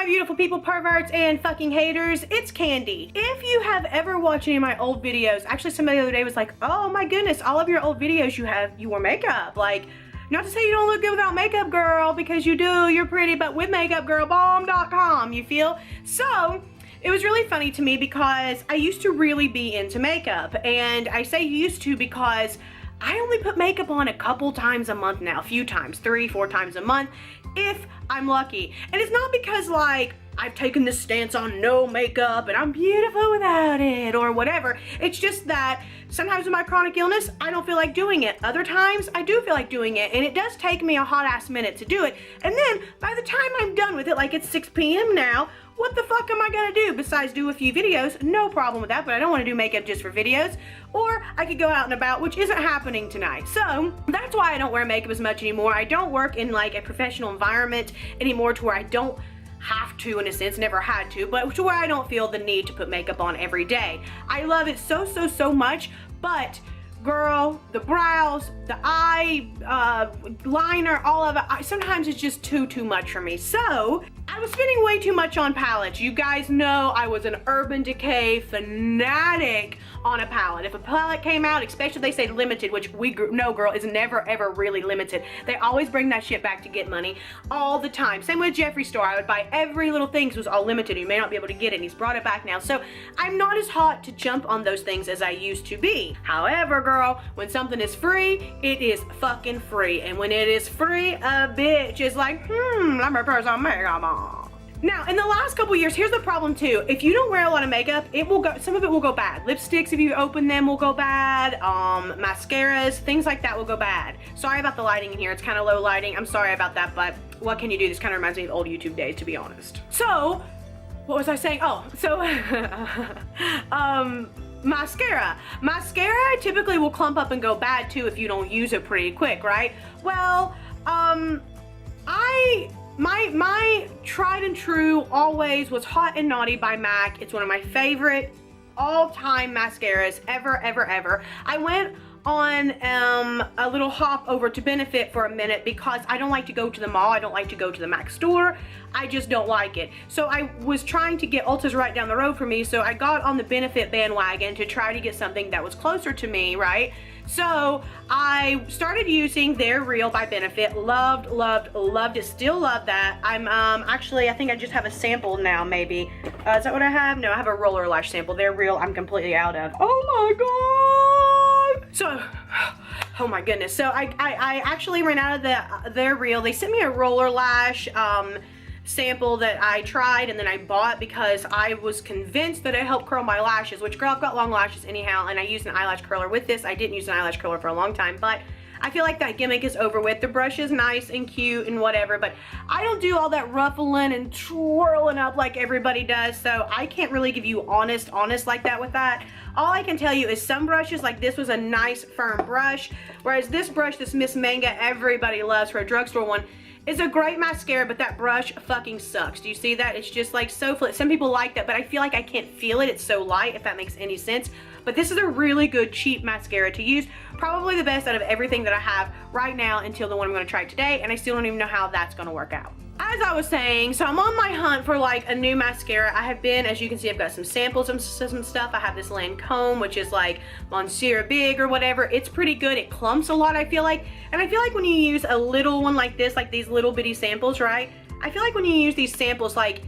my beautiful people, perverts, and fucking haters, it's Kandi. If you have ever watched any of my old videos, actually somebody the other day was like, oh my goodness, all of your old videos you wore makeup. Like, not to say you don't look good without makeup, girl, because you do, you're pretty, but with makeup, girl, bomb.com, you feel? So, it was really funny to me because I used to really be into makeup, and I say used to because I only put makeup on a couple times a month now, a few times, 3-4 times a month, if I'm lucky. And it's not because like I've taken this stance on no makeup and I'm beautiful without it or whatever. It's just that sometimes with my chronic illness, I don't feel like doing it. Other times I do feel like doing it, and it does take me a hot ass minute to do it. And then by the time I'm done with it, like it's 6 p.m. now, what the fuck am I gonna do besides do a few videos? No problem with that, but I don't wanna do makeup just for videos. Or I could go out and about, which isn't happening tonight. So that's why I don't wear makeup as much anymore. I don't work in like a professional environment anymore to where I don't have to, in a sense, never had to, but to where I don't feel the need to put makeup on every day. I love it so much, but girl, the brows, the eye liner, all of it, sometimes it's just too much for me. So I was spending way too much on palettes. You guys know I was an Urban Decay fanatic on a palette. If a palette came out, especially they say limited, which we know, girl, is never ever really limited. They always bring that shit back to get money all the time. Same with Jeffree Star. I would buy every little thing because it was all limited. You may not be able to get it, and he's brought it back now. So I'm not as hot to jump on those things as I used to be. However, girl, when something is free, it is fucking free. And when it is free, a bitch is like, let me put some makeup on. Now, in the last couple years, here's the problem too. If you don't wear a lot of makeup, it will go, some of it will go bad. Lipsticks, if you open them, will go bad. Mascaras, things like that will go bad. Sorry about the lighting in here. It's kind of low lighting. I'm sorry about that, but what can you do? This kind of reminds me of old YouTube days, to be honest. So, what was I saying? Oh, so, mascara. Mascara typically will clump up and go bad too if you don't use it pretty quick, right? Well, my tried and true always was Hot and Naughty by MAC. It's one of my favorite all-time mascaras ever. I went on a little hop over to Benefit for a minute because I don't like to go to the mall. I don't like to go to the MAC store. I just don't like it. So I was trying to get Ulta's right down the road for me, so I got on the Benefit bandwagon to try to get something that was closer to me, right? So I started using their Real by Benefit. Loved it. Still love that. I'm actually, I think I just have a sample now, maybe. Is that what I have? No, I have a roller lash sample. Their Real I'm completely out of. Oh my god! So, oh my goodness. So I actually ran out of their Real. They sent me a roller lash sample that I tried, and then I bought because I was convinced that it helped curl my lashes, which, girl, I've got long lashes anyhow, and I used an eyelash curler with this. I didn't use an eyelash curler for a long time, but I feel like that gimmick is over with. The brush is nice and cute and whatever, but I don't do all that ruffling and twirling up like everybody does, so I can't really give you honest like that with that. All I can tell you is some brushes, like this was a nice firm brush, whereas this brush, this Miss Manga everybody loves for a drugstore one, is a great mascara, but that brush fucking sucks. Do you see that? It's just like so flat. Some people like that, but I feel like I can't feel it. It's so light, if that makes any sense. But this is a really good, cheap mascara to use. Probably the best out of everything that I have right now until the one I'm gonna try today, and I still don't even know how that's gonna work out. As I was saying, so I'm on my hunt for like a new mascara. I have been, as you can see, I've got some samples of some stuff. I have this Lancome, which is like Monsieur Big or whatever. It's pretty good. It clumps a lot, I feel like. And I feel like when you use a little one like this, like these little bitty samples, right? I feel like when you use these samples, like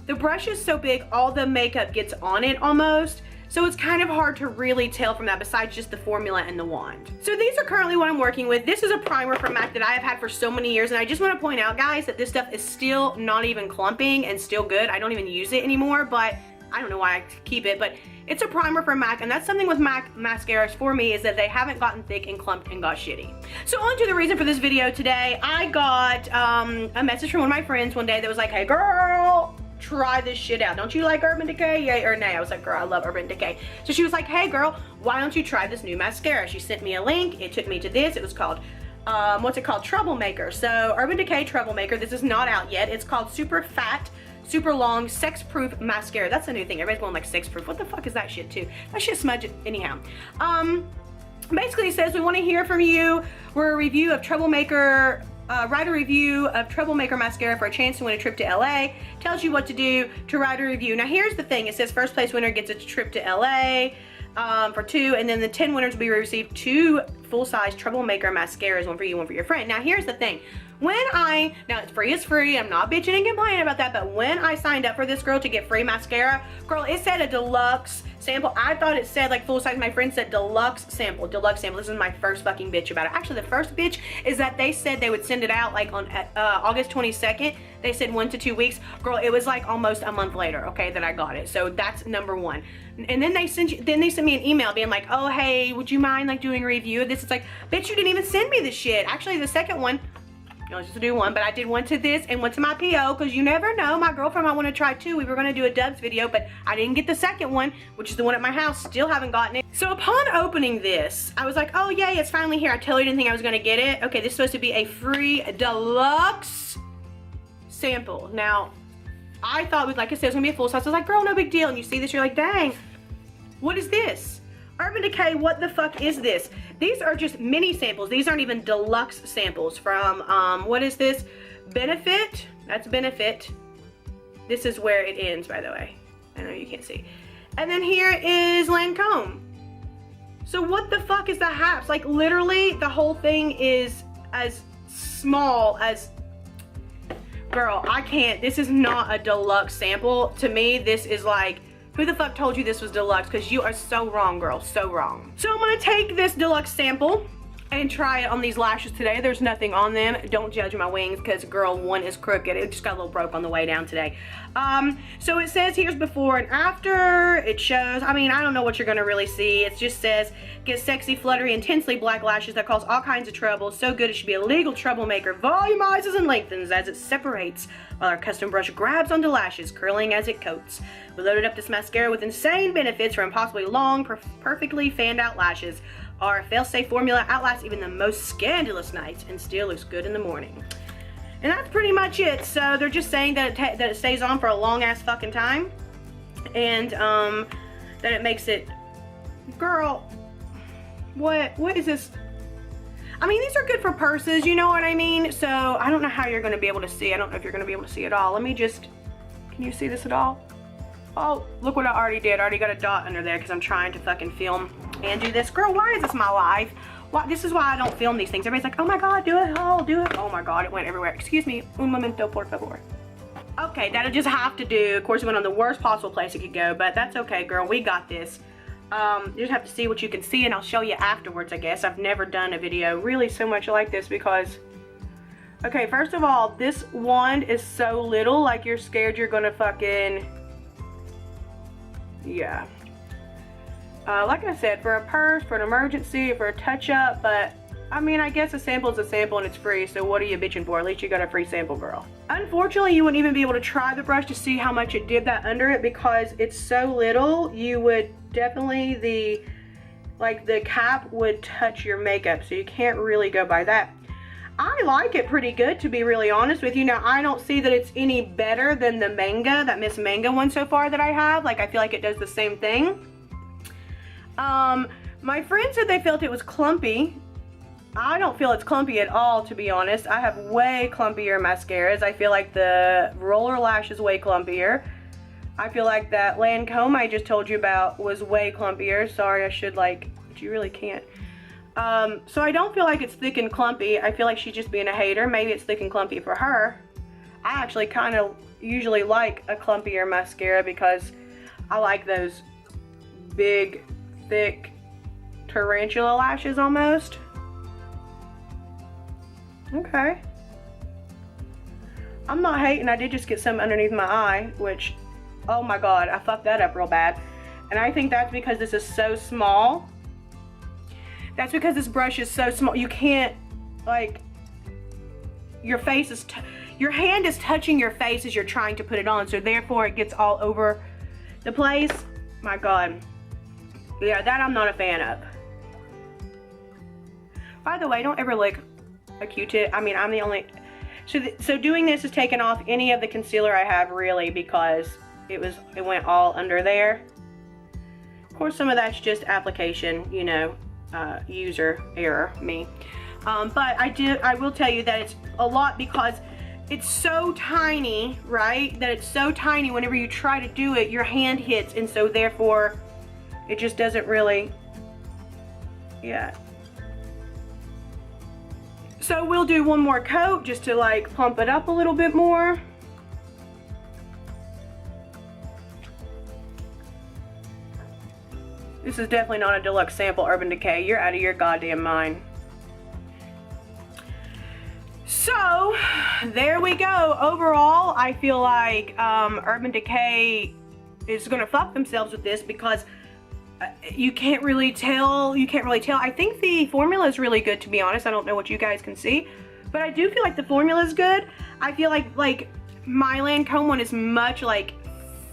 the brush is so big, all the makeup gets on it almost. So it's kind of hard to really tell from that besides just the formula and the wand. So these are currently what I'm working with. This is a primer from MAC that I have had for so many years, and I just want to point out, guys, that this stuff is still not even clumping and still good. I don't even use it anymore, but I don't know why I keep it, but it's a primer from MAC, and that's something with MAC mascaras for me, is that they haven't gotten thick and clumped and got shitty. So on to the reason for this video today. I got a message from one of my friends one day that was like, hey girl, try this shit out. Don't you like Urban Decay? Yay or nay? I was like, girl, I love Urban Decay. So she was like, hey girl, why don't you try this new mascara? She sent me a link. It took me to this. It was called, what's it called? Troublemaker. So Urban Decay Troublemaker. This is not out yet. It's called Super Fat, Super Long, Sex Proof Mascara. That's a new thing. Everybody's going like sex proof. What the fuck is that shit too? That shit smudges anyhow. Basically it says we want to hear from you. We're a review of Troublemaker write a review of Troublemaker Mascara for a chance to win a trip to LA. Tells you what to do to write a review. Now here's the thing, it says first place winner gets a trip to LA for 2, and then the 10 winners will be received 2 full-size Troublemaker mascaras, one for you, one for your friend. Now here's the thing, now it's free, I'm not bitching and complaining about that, but when I signed up for this, girl, to get free mascara, girl, it said a deluxe sample. I thought it said like full size. My friend said deluxe sample. This is my first fucking bitch about it. Actually, the first bitch is that they said they would send it out like on August 22nd. They said 1 to 2 weeks. Girl, it was like almost a month later, okay, that I got it. So that's number 1. And then they sent me an email being like, oh, hey, would you mind like doing a review of this? It's like, bitch, you didn't even send me this shit. Actually, the second one, I was just to do one, but I did one to this and one to my PO, because you never know, my girlfriend might want to try 2. We were going to do a Dubs video, but I didn't get the second one, which is the one at my house. Still haven't gotten it. So upon opening this, I was like, oh yay, it's finally here. I totally didn't think I was going to get it. Okay, this is supposed to be a free deluxe sample. Now, I thought, like I said, it was going to be a full size. I was like, girl, no big deal. And you see this, you're like, dang, what is this? Urban Decay, what the fuck is this? These are just mini samples. These aren't even deluxe samples from, what is this? Benefit? That's Benefit. This is where it ends, by the way. I know you can't see. And then here is Lancome. So what the fuck is the haps? Like literally the whole thing is as small as, girl, I can't. This is not a deluxe sample. To me, this is like, who the fuck told you this was deluxe? Because you are so wrong, girl, so wrong. So I'm gonna take this deluxe sample and try it on these lashes today. There's nothing on them. Don't judge my wings, because girl, one is crooked. It just got a little broke on the way down today. So it says here's before and after. It shows, I mean, I don't know what you're gonna really see. It just says, get sexy, fluttery, intensely black lashes that cause all kinds of trouble. So good it should be a legal troublemaker. Volumizes and lengthens as it separates, while our custom brush grabs onto lashes, curling as it coats. We loaded up this mascara with insane benefits for impossibly long, perfectly fanned out lashes. Our fail-safe formula outlasts even the most scandalous nights and still looks good in the morning. And that's pretty much it. So they're just saying that it stays on for a long ass fucking time, and that it makes it, girl, what is this? I mean, these are good for purses, you know what I mean? So I don't know how you're gonna be able to see. I don't know if you're gonna be able to see it all. Let me just, can you see this at all? Oh, look what I already did. I already got a dot under there because I'm trying to fucking film and do this. Girl, why is this my life? Why, this is why I don't film these things. Everybody's like, oh my God, do it, oh, do it. Oh my God, it went everywhere. Excuse me, un momento, por favor. Okay, that'll just have to do. Of course, it went on the worst possible place it could go, but that's okay, girl, we got this. You just have to see what you can see, and I'll show you afterwards, I guess. I've never done a video really so much like this because, okay, first of all, this wand is so little, like you're scared you're gonna fucking, yeah. Like I said, for a purse, for an emergency, for a touch-up, but I mean, I guess a sample is a sample and it's free, so what are you bitching for? At least you got a free sample, girl. Unfortunately, you wouldn't even be able to try the brush to see how much it did that under it because it's so little. You would definitely, the cap would touch your makeup, so you can't really go by that. I like it pretty good, to be really honest with you. Now, I don't see that it's any better than the Manga, that Miss Manga one so far that I have. Like, I feel like it does the same thing. My friend said they felt it was clumpy. I don't feel it's clumpy at all, to be honest. I have way clumpier mascaras. I feel like the Roller Lash is way clumpier. I feel like that Lancome I just told you about was way clumpier. Sorry, I should like, but you really can't. So I don't feel like it's thick and clumpy. I feel like she's just being a hater. Maybe it's thick and clumpy for her. I actually kind of usually like a clumpier mascara because I like those big, thick tarantula lashes almost. Okay. I'm not hating. I did just get some underneath my eye, which, oh my God, I fucked that up real bad. And I think that's because this is so small. That's because this brush is so small. You can't, like, your face is, your hand is touching your face as you're trying to put it on, so therefore it gets all over the place. My God. Yeah, that I'm not a fan of. By the way, don't ever lick a Q-tip. I mean, I'm the only, so doing this is taking off any of the concealer I have, really, because it went all under there. Of course, some of that's just application, you know, user error, me. But I will tell you that it's a lot because it's so tiny, right? That it's so tiny whenever you try to do it, your hand hits, and so therefore it just doesn't really, yeah. So we'll do one more coat just to like pump it up a little bit more. This is definitely not a deluxe sample, Urban Decay. You're out of your goddamn mind. So, there we go. Overall, I feel like Urban Decay is going to fuck themselves with this because you can't really tell. I think the formula is really good, to be honest. I don't know what you guys can see, but I do feel like the formula is good. I feel like my Lancome one is much like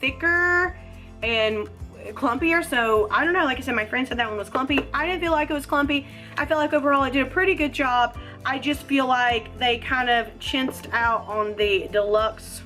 thicker and clumpier, so I don't know. Like I said, my friend said that one was clumpy. I didn't feel like it was clumpy. I feel like overall I did a pretty good job. I just feel like they kind of chinsed out on the deluxe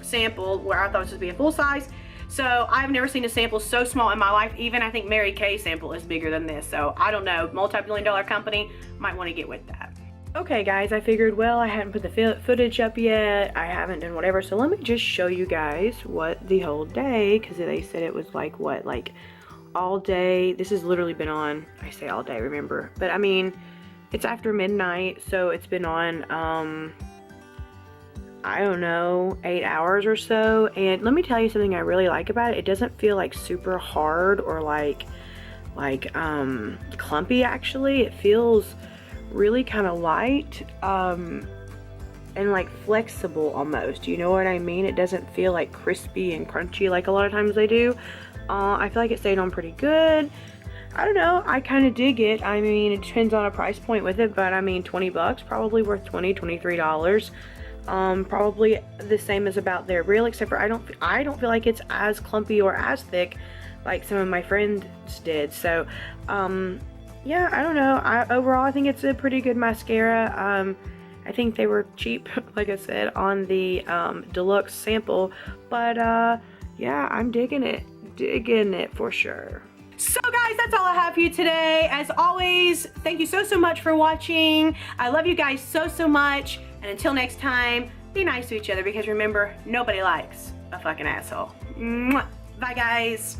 sample where I thought it was supposed to be a full size. So I've never seen a sample so small in my life. Even I think Mary Kay's sample is bigger than this. So I don't know, multi-billion-dollar company might want to get with that. Okay guys, I figured, well, I hadn't put the footage up yet, I haven't done whatever, so let me just show you guys what the whole day, because they said it was like, what, like all day. This has literally been on, I say all day, remember, but I mean, it's after midnight, so it's been on, I don't know, 8 hours or so. And let me tell you something I really like about it. It doesn't feel like super hard or like clumpy. Actually, it feels really kind of light and like flexible almost, you know what I mean? It doesn't feel like crispy and crunchy like a lot of times they do. I feel like it stayed on pretty good. I don't know, I kind of dig it. I mean, it depends on a price point with it, but I mean, 20 bucks, probably worth $23. Probably the same as about their real, except for I don't feel like it's as clumpy or as thick like some of my friends did. So yeah, I don't know. Overall, I think it's a pretty good mascara. I think they were cheap, like I said, on the deluxe sample. But yeah, I'm digging it for sure. So guys, that's all I have for you today. As always, thank you so much for watching. I love you guys so much. And until next time, be nice to each other, because remember, nobody likes a fucking asshole. Mwah. Bye guys.